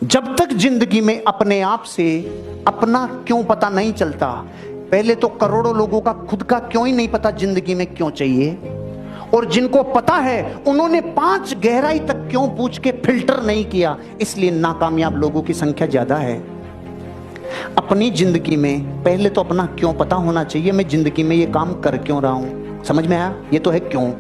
जब तक जिंदगी में अपने आप से अपना क्यों पता नहीं चलता, पहले तो करोड़ों लोगों का खुद का क्यों ही नहीं पता जिंदगी में क्यों चाहिए, और जिनको पता है उन्होंने 5 गहराई तक क्यों पूछ के फिल्टर नहीं किया, इसलिए नाकामयाब लोगों की संख्या ज्यादा है। अपनी जिंदगी में पहले तो अपना क्यों पता होना चाहिए, मैं जिंदगी में ये काम कर क्यों रहा हूं। समझ में आया? ये तो है क्यों।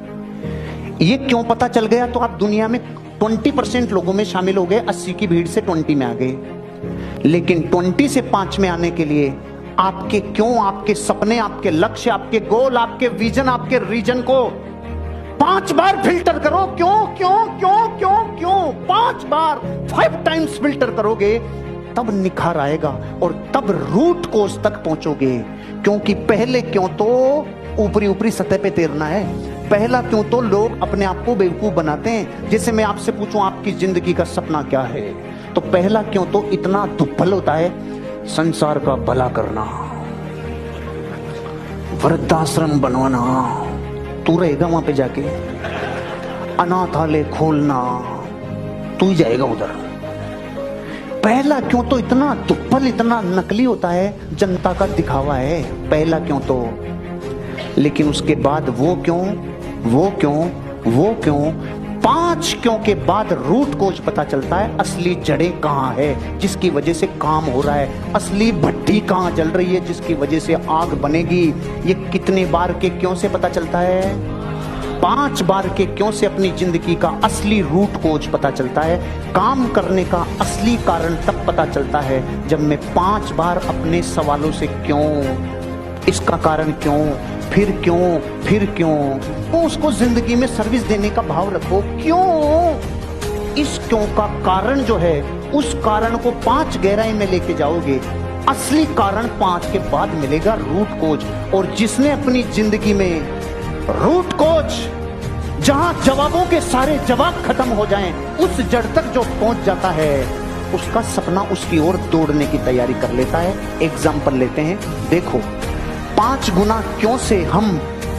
ये क्यों पता चल गया तो आप दुनिया में 20% लोगों में शामिल हो गए, 80 की भीड़ से 20 में आ गए। लेकिन 20 से 5 में आने के लिए आपके क्यों, आपके सपने, आपके लक्ष्य, आपके गोल, आपके विजन, आपके रीजन को 5 बार फिल्टर करो। क्यों क्यों क्यों क्यों क्यों 5 बार 5 टाइम्स फिल्टर करोगे, तब निखार आएगा और तब रूट कोज तक पहुंचोगे। क्योंकि पहले क्यों तो ऊपरी ऊपरी सतह पे तैरना है, पहला क्यों तो लोग अपने आप को बेवकूफ बनाते हैं। जैसे मैं आपसे पूछूं आपकी जिंदगी का सपना क्या है, तो पहला क्यों तो इतना दुर्बल होता है, संसार का भला करना, वृद्धाश्रम बनवाना, तू रहेगा वहां पे जाके, अनाथालय खोलना, तू ही जाएगा उधर। पहला क्यों तो इतना दुर्बल, इतना नकली होता है, जनता का दिखावा है पहला क्यों तो। लेकिन उसके बाद वो क्यों, वो क्यों, वो क्यों, 5 क्यों के बाद रूट कोज पता चलता है, असली जड़ें कहां है जिसकी वजह से काम हो रहा है, असली भट्टी कहां जल रही है जिसकी वजह से आग बनेगी। ये कितने बार के क्यों से पता चलता है? 5 बार के क्यों से अपनी जिंदगी का असली रूट कोज पता चलता है। काम करने का असली कारण तब पता चलता है जब मैं 5 बार अपने सवालों से क्यों, इसका कारण क्यों, फिर क्यों, फिर क्यों, तो उसको जिंदगी में सर्विस देने का भाव रखो। क्यों, इस क्यों का कारण जो है, उस कारण को 5 गहराई में लेके जाओगे, असली कारण 5 के बाद मिलेगा रूट कोज। और जिसने अपनी जिंदगी में रूट कोज, जहां जवाबों के सारे जवाब खत्म हो जाएं, उस जड़ तक जो पहुंच जाता है, उसका सपना उसकी ओर दौड़ने की तैयारी कर लेता है। एग्जाम्पल लेते हैं, देखो 5 गुना क्यों से हम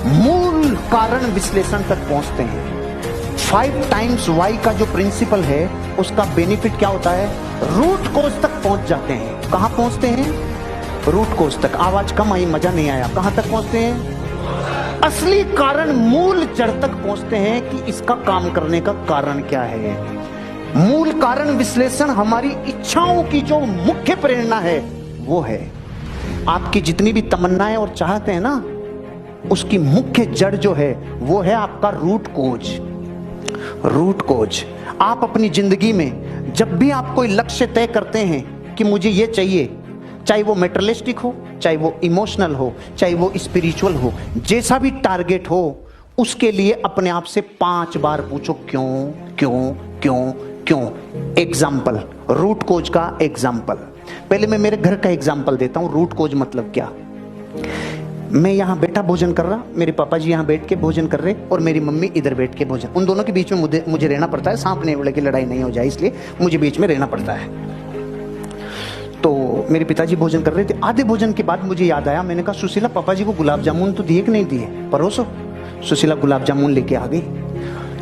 मूल कारण विश्लेषण तक पहुंचते हैं। 5 टाइम्स वाई का जो प्रिंसिपल है, उसका बेनिफिट क्या होता है, रूट कोज तक पहुंच जाते हैं। कहां पहुंचते हैं? रूट कोज तक। आवाज कम आई, मजा नहीं आया। कहां तक पहुंचते हैं? असली कारण, मूल जड़ तक पहुंचते हैं कि इसका काम करने का कारण क्या है। मूल कारण विश्लेषण हमारी इच्छाओं की जो मुख्य प्रेरणा है वो है। आपकी जितनी भी तमन्नाएं और चाहते हैं ना, उसकी मुख्य जड़ जो है वो है आपका रूट कोज। Root cause. आप अपनी जिंदगी में जब भी आप कोई लक्ष्य तय करते हैं कि मुझे ये चाहिए, चाहे वो मेटेरियलिस्टिक हो, चाहे वो इमोशनल हो, चाहे वो स्पिरिचुअल हो, जैसा भी टारगेट हो, उसके लिए अपने आप से 5 बार पूछो क्यों क्यों क्यों क्यों। एग्जाम्पल, रूट कोज का एग्जाम्पल। पहले मैं मेरे घर का एग्जाम्पल देता हूं। रूट कोज मतलब क्या? मैं यहां बैठा भोजन कर रहा, मेरे पापा जी यहां बैठ के भोजन कर रहे और मेरी मम्मी इधर बैठ के भोजन, उन दोनों के बीच में मुझे रहना पड़ता है, सांप नेवले की लड़ाई नहीं हो जाए इसलिए मुझे बीच में रहना पड़ता है। तो मेरे पिताजी भोजन कर रहे थे। आधे भोजन के बाद मुझे याद आया, मैंने कहा सुशीला पापा जी को गुलाब जामुन तो दिए कि नहीं दिए, परोसो। सुशीला गुलाब जामुन लेके आ गई।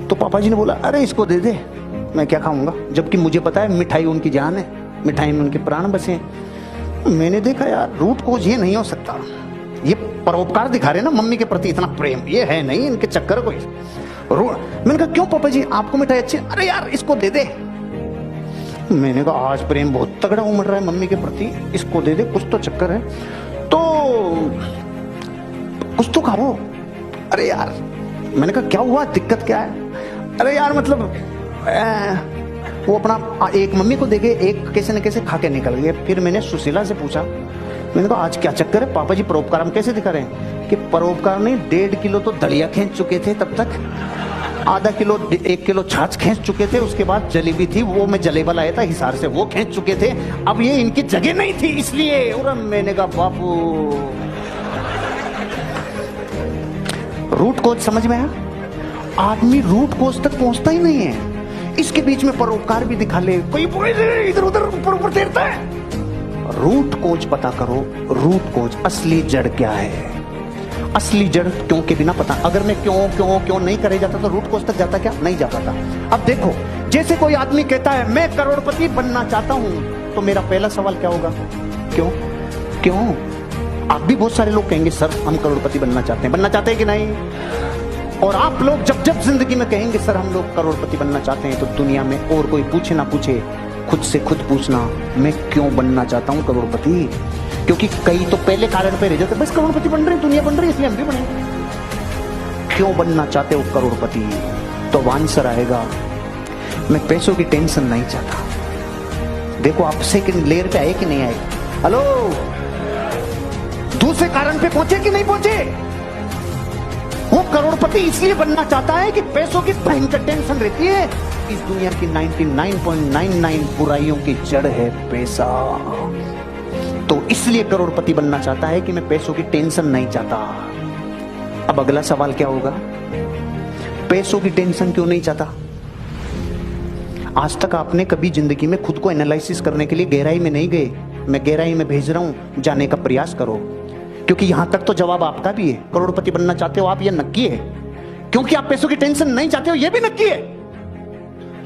तो पापा जी ने बोला अरे इसको दे दे, मैं क्या खाऊंगा, जबकि मुझे पता है मिठाई उनकी जान है, मिठाई में उनके प्राण बसे हैं। मैंने देखा यार रूट कोज ये नहीं हो सकता, ये परोपकार दिखा रहे ना मम्मी के प्रति इतना प्रेम, ये है नहीं इनके चक्कर कोई। मैंने कहा क्यों पापा जी आपको मिठाई अच्छी? अरे यार इसको दे दे। मैंने कहा आज प्रेम बहुत तगड़ा उमड़ रहा है मम्मी के प्रति, इसको दे दे, कुछ तो चक्कर है, तो कुछ तो खाओ। अरे यार, मैंने कहा क्या हुआ, दिक्कत क्या है? अरे यार मतलब वो अपना एक मम्मी को देके एक कैसे न कैसे खा के निकल गए। फिर मैंने सुशीला से पूछा, मैंने कहा आज क्या चक्कर है? पापा जी परोपकार हम कैसे दिखा रहे हैं? कि परोपकार नहीं, 1.5 किलो तो दलिया खींच चुके थे तब तक, आधा किलो 1 किलो छाछ खींच चुके थे, उसके बाद जलेबी थी, वो मैं जलेबा लाया था हिसार से, वो खींच चुके थे, अब ये इनकी जगह नहीं थी इसलिए। और मैंने कहा बापू, रूट कोज समझ में आया? आदमी रूट कोज तक पहुंचता ही नहीं है, इसके बीच में परोपकार भी दिखा ले, कोई इधर उधर ऊपर ऊपर तैरता है। रूट कोज पता करो, रूट कोज असली जड़ क्या है। असली जड़ क्यों के बिना पता, अगर मैं क्यों क्यों क्यों नहीं करे जाता तो रूट कोज तक जाता क्या? नहीं जा पाता। अब देखो, जैसे कोई आदमी कहता है मैं करोड़पति बनना चाहता हूं, तो मेरा पहला सवाल क्या होगा? क्यों? क्यों? आप भी बहुत सारे लोग कहेंगे सर हम करोड़पति बनना चाहते हैं। बनना चाहते हैं कि नहीं? और आप लोग जब जब जिंदगी में कहेंगे सर हम लोग करोड़पति बनना चाहते हैं, तो दुनिया में और कोई पूछे ना पूछे, खुद से खुद पूछना मैं क्यों बनना चाहता हूं करोड़पति। क्योंकि कई तो पहले कारण पे रह जाते, बस करोड़पति बन रहे हैं, दुनिया बन रही है इसलिए हम भी बने। क्यों बनना चाहते हो करोड़पति? तो आंसर आएगा मैं पैसों की टेंशन नहीं चाहता। देखो आप सेकंड लेयर पे आए कि नहीं आए? हेलो, दूसरे कारण पे पहुंचे कि नहीं पहुंचे? वो करोड़पति इसलिए बनना चाहता है कि पैसों की भयंकर टेंशन रहती है। इस दुनिया की 99.99 बुराइयों की जड़ है पैसा। तो इसलिए करोड़पति बनना चाहता है कि मैं पैसों की टेंशन नहीं चाहता। अब अगला सवाल क्या होगा? पैसों की टेंशन क्यों नहीं चाहता? आज तक आपने कभी जिंदगी में खुद को एनालिसिस करने के लिए गहराई में नहीं गए? मैं गहराई में भेज रहा हूं, जाने का प्रयास करो, क्योंकि यहां तक तो जवाब आपका भी है। करोड़पति बनना चाहते हो आप, यह नक्की है। क्योंकि आप पैसों की टेंशन नहीं चाहते हो, यह भी नक्की है।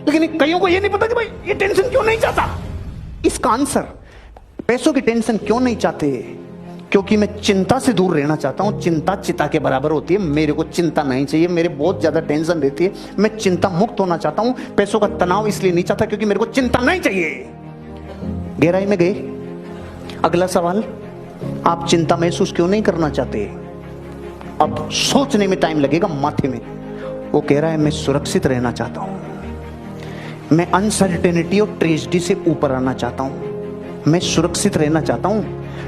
लेकिन कईयों को यह नहीं पता कि भाई ये टेंशन क्यों नहीं चाहता। इसका आंसर, पैसों की टेंशन क्यों नहीं चाहते? क्योंकि मैं चिंता से दूर रहना चाहता हूं। चिंता चिता के बराबर होती है। मेरे को चिंता नहीं चाहिए, मेरे बहुत ज्यादा टेंशन रहती है। मैं चिंता मुक्त होना चाहता हूं। पैसों का तनाव इसलिए नहीं चाहता क्योंकि मेरे को चिंता नहीं चाहिए। गहराई में गए? अगला सवाल, आप चिंता महसूस क्यों नहीं करना चाहते? अब सोचने में टाइम लगेगा माथे में। वो कह रहा है मैं सुरक्षित रहना चाहता हूं, मैं अनसर्टेनिटी और ट्रेजेडी से ऊपर आना चाहता हूं, मैं सुरक्षित रहना चाहता हूं,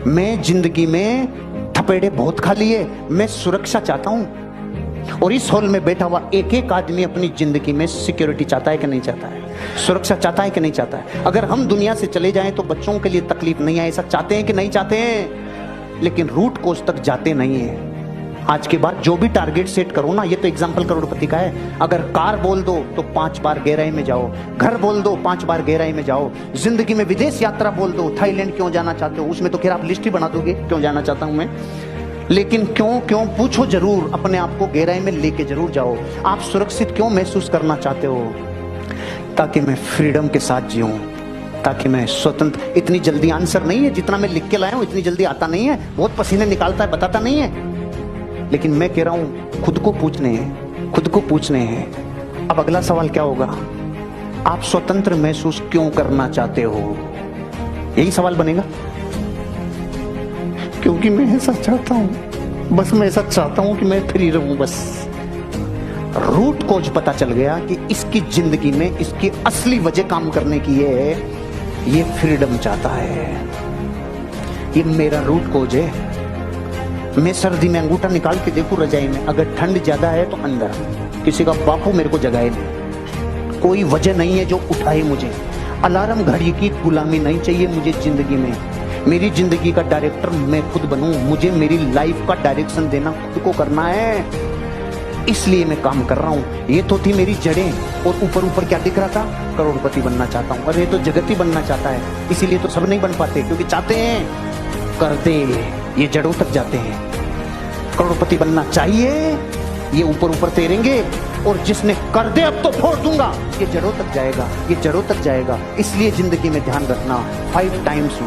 मैं जिंदगी में थपेड़े बहुत खा लिए, मैं सुरक्षा चाहता हूं। और इस हॉल में बैठा हुआ एक एक आदमी अपनी जिंदगी में सिक्योरिटी चाहता है कि नहीं चाहता है? सुरक्षा चाहता है कि नहीं चाहता है? अगर हम दुनिया से चले जाएं तो बच्चों के लिए तकलीफ नहीं आए, ऐसा चाहते हैं कि नहीं चाहते हैं? लेकिन रूट कोज तक जाते नहीं है। आज के बाद जो भी टारगेट सेट करो ना, ये तो एग्जांपल करोड़पति का है। अगर कार बोल दो तो 5 बार गहराई में जाओ, घर बोल दो 5 बार गहराई में जाओ, जिंदगी में विदेश यात्रा बोल दो, थाईलैंड क्यों जाना चाहते हो, उसमें तो खैर आप लिस्ट ही बना दोगे क्यों जाना चाहता हूं मैं। लेकिन क्यों क्यों पूछो जरूर, अपने आप को गहराई में लेके जरूर जाओ। आप सुरक्षित क्यों महसूस करना चाहते हो? ताकि मैं फ्रीडम के साथ जीऊं, ताकि मैं स्वतंत्र। इतनी जल्दी आंसर नहीं है, जितना मैं लिख के लाया हूं इतनी जल्दी आता नहीं है, बहुत पसीने निकालता है, बताता नहीं है। लेकिन मैं कह रहा हूं खुद को पूछने हैं, खुद को पूछने हैं। अब अगला सवाल क्या होगा? आप स्वतंत्र महसूस क्यों करना चाहते हो? यही सवाल बनेगा। क्योंकि मैं ऐसा चाहता हूं, बस मैं ऐसा चाहता हूं कि मैं फ्री रहूं बस। रूट कोज पता चल गया कि इसकी जिंदगी में इसकी असली वजह काम करने की है, ये फ्रीडम चाहता है। ये मेरा रूट कोज है। मैं सर्दी में अंगूठा निकाल के देखूं रजाई में, अगर ठंड ज्यादा है तो अंदर, किसी का बापू मेरे को जगाए नहीं। कोई वजह नहीं है जो उठाए मुझे। अलार्म घड़ी की गुलामी नहीं चाहिए मुझे जिंदगी में। मेरी जिंदगी का डायरेक्टर मैं खुद बनूं। मुझे मेरी लाइफ का डायरेक्शन देना खुद को करना है, इसलिए मैं काम कर रहा हूं। ये तो थी मेरी जड़ें। और ऊपर ऊपर क्या दिख रहा था? करोड़पति बनना चाहता हूं। और ये तो जगत ही बनना चाहता है, इसीलिए तो सब नहीं बन पाते, क्योंकि चाहते हैं कर दे, ये जड़ों तक जाते हैं। करोड़पति बनना चाहिए, ये ऊपर ऊपर तैरेंगे, और जिसने कर दे अब तो फोड़ दूंगा, ये जड़ों तक जाएगा, ये जड़ों तक जाएगा। इसलिए जिंदगी में ध्यान रखना, 5 टाइम्स